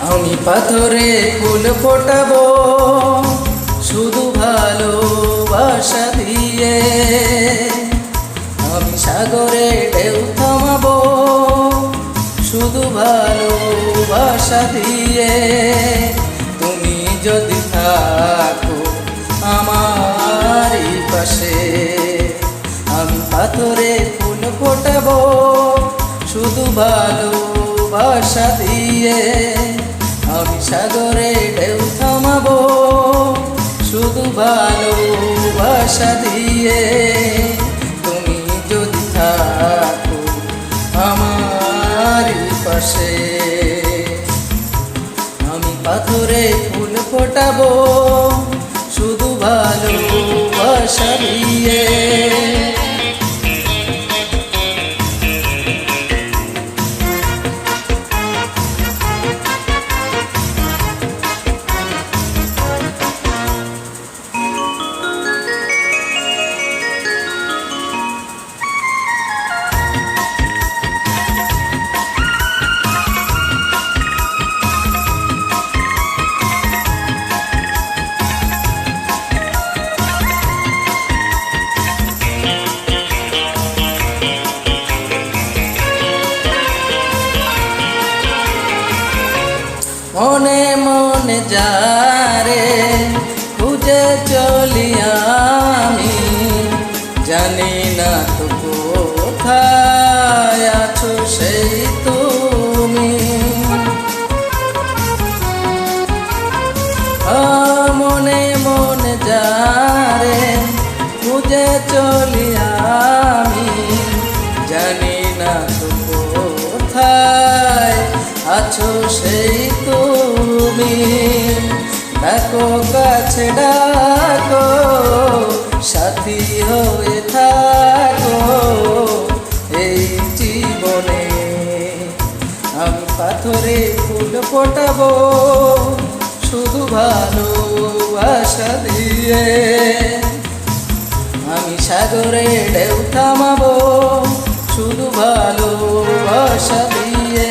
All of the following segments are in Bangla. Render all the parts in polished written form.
আমি পাথরে ফুল ফোটাবো শুধু ভালোবাসা দিয়ে, আমি সাগরে ঢেউ থামাবো শুধু ভালোবাসা দিয়ে। তুমি যদি থাকো আমারই পাশে, আমি পাথরে ফুল ফোটাবো শুধু ভালোবাসা দিয়ে, আমি সাগরে ঢেউ থামাবো শুধু ভালোবাসা দিয়ে। তুমি যদি থাকো আমারই পাশে, আমি পাথরে ফুল ফোটাবো শুধু ভালোবাসা দিয়ে। মনে মনে যারে খুঁজে চলি আমি, জানি না তো কোথায় আছো সেই তুমি। মনে মনে যারে খুঁজে চলি আমি, জানি না তো কোথায় আছো সেই তুমি। ডাকো কাছে ডাকো, সাথী হয়ে থাকো এই জীবনে। আমি পাথরে ফুল ফোটাবো শুধু ভালোবাসা দিয়ে, আমি সাগরে ঢেউ থামাবো শুধু ভালোবাসা দিয়ে।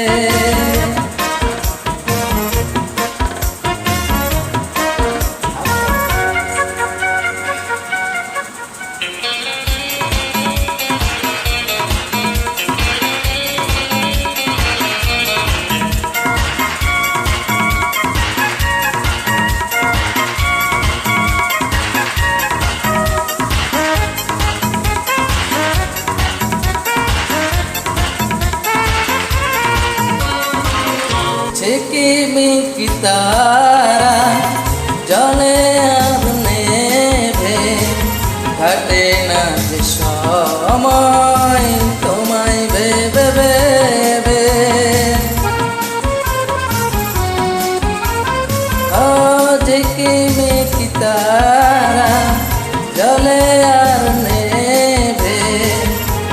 ঝিকিমিকি তারা জলে আর নেভে, কাটে না যে সময় তোমায় ভেবে ভেবে। ঝিকিমিকি তারা জলে আর নেভে,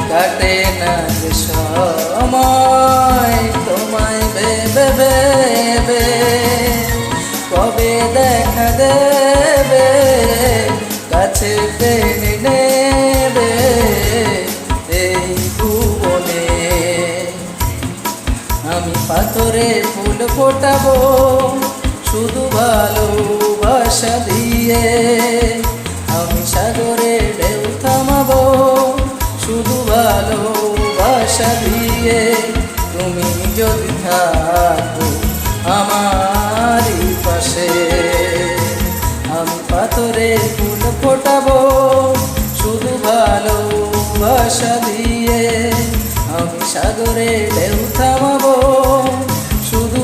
কাটে না যে সময় তোমায় ভেবে ভেবে। কবে দেখা দেবে কাছে টেনে নেবে এই ভুবনে। আমি পাথরে ফুল ফোটাবো শুধু ভালোবাসা দিয়ে, আমি সাগরে ঢেউ থামাবো শুধু ভালোবাসা দিয়ে। তুমি যদি থাকো আমারই পাশে, আমি পাথরে ফুল ফোটাবো শুধু ভালোবাসা দিয়ে, আমি সাগরে ঢেউ থামাবো শুধু